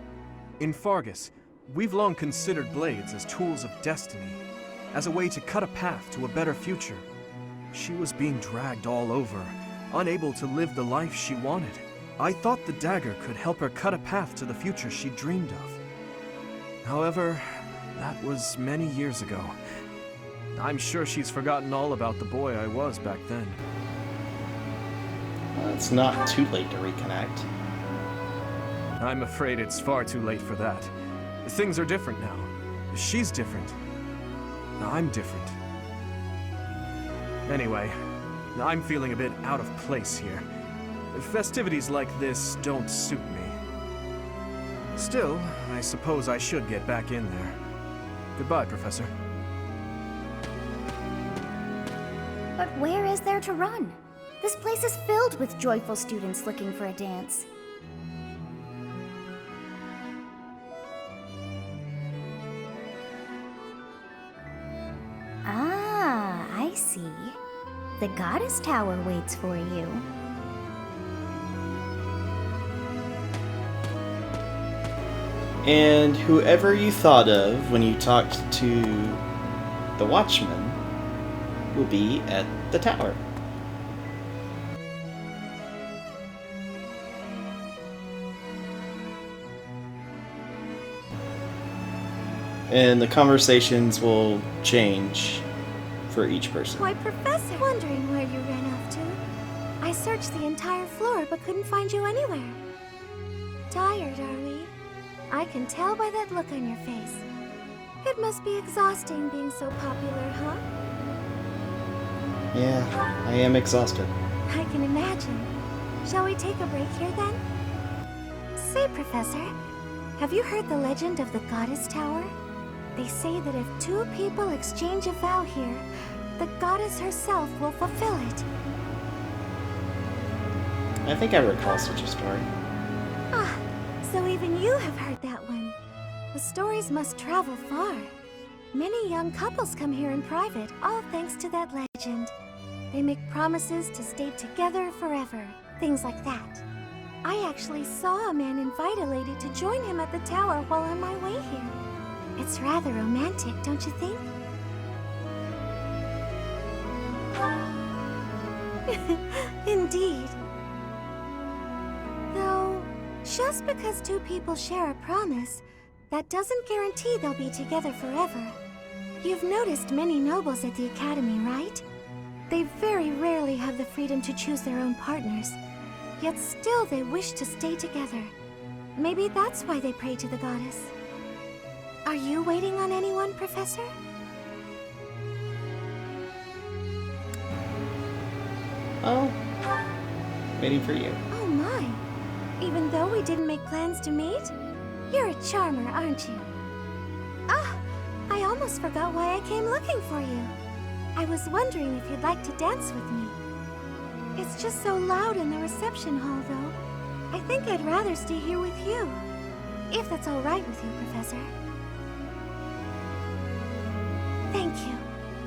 In Fargus, we've long considered blades as tools of destiny, as a way to cut a path to a better future. She was being dragged all over, unable to live the life she wanted. I thought the dagger could help her cut a path to the future she dreamed of. However, that was many years ago. I'm sure she's forgotten all about the boy I was back then. It's not too late to reconnect. I'm afraid it's far too late for that. Things are different now. She's different. I'm different. Anyway, I'm feeling a bit out of place here. Festivities like this don't suit me. Still, I suppose I should get back in there. Goodbye, Professor. But where is there to run? This place is filled with joyful students looking for a dance. Ah, I see. The Goddess Tower waits for you. And whoever you thought of when you talked to the Watchman will be at the tower. And the conversations will change for each person. Why, Professor, wondering where you ran off to. I searched the entire floor but couldn't find you anywhere. Tired, are we? I can tell by that look on your face. It must be exhausting being so popular, huh? Yeah, I am exhausted. I can imagine. Shall we take a break here then? Say, Professor, have you heard the legend of the Goddess Tower? They say that if two people exchange a vow here, the goddess herself will fulfill it. I think I recall such a story. Ah, so even you have heard that one. The stories must travel far. Many young couples come here in private, all thanks to that legend. They make promises to stay together forever, things like that. I actually saw a man invite a lady to join him at the tower while on my way here. It's rather romantic, don't you think? Indeed. Though, just because two people share a promise, that doesn't guarantee they'll be together forever. You've noticed many nobles at the academy, right? They very rarely have the freedom to choose their own partners, yet still they wish to stay together. Maybe that's why they pray to the goddess. Are you waiting on anyone, Professor? Oh, waiting for you. Oh my. Even though we didn't make plans to meet? You're a charmer, aren't you? Ah, I almost forgot why I came looking for you. I was wondering if you'd like to dance with me. It's just so loud in the reception hall, though. I think I'd rather stay here with you. If that's all right with you, Professor. Thank you.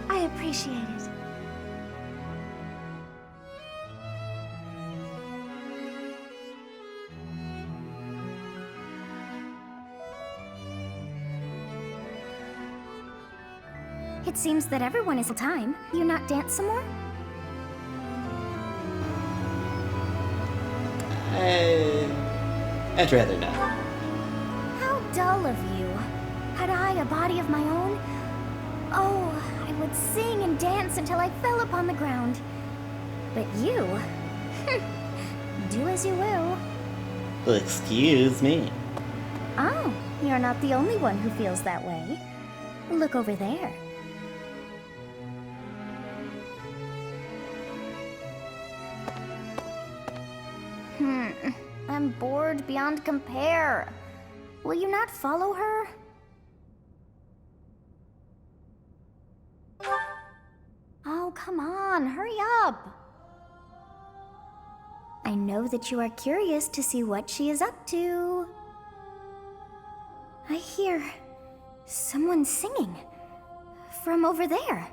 I appreciate it. It seems that everyone is time. You not dance some more? I'd rather not. How dull of you. Had I a body of my own? Oh, I would sing and dance until I fell upon the ground. But you? Do as you will. Excuse me. Oh, you're not the only one who feels that way. Look over there. I'm bored beyond compare. Will you not follow her? Oh, come on, hurry up. I know that you are curious to see what she is up to. I hear someone singing from over there.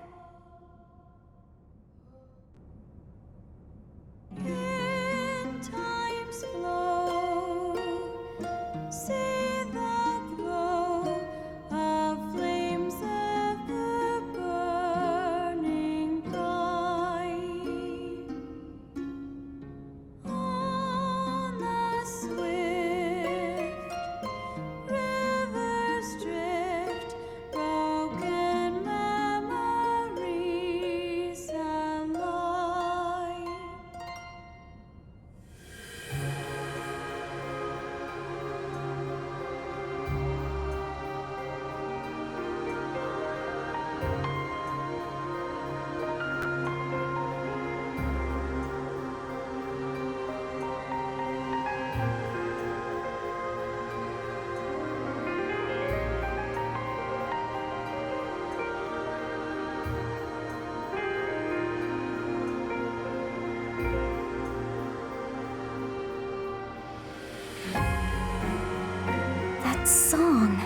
Song.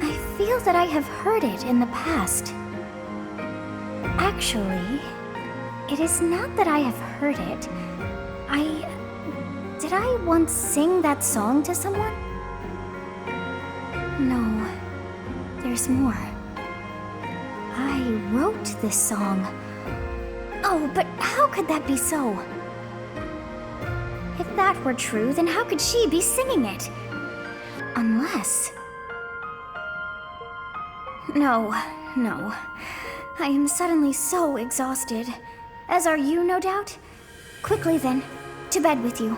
I feel that I have heard it in the past. Actually, it is not that I have heard it. Did I once sing that song to someone? No, there's more. I wrote this song. Oh, but how could that be so? If that were true, then how could she be singing it? Unless... No. I am suddenly so exhausted. As are you, no doubt? Quickly then, to bed with you.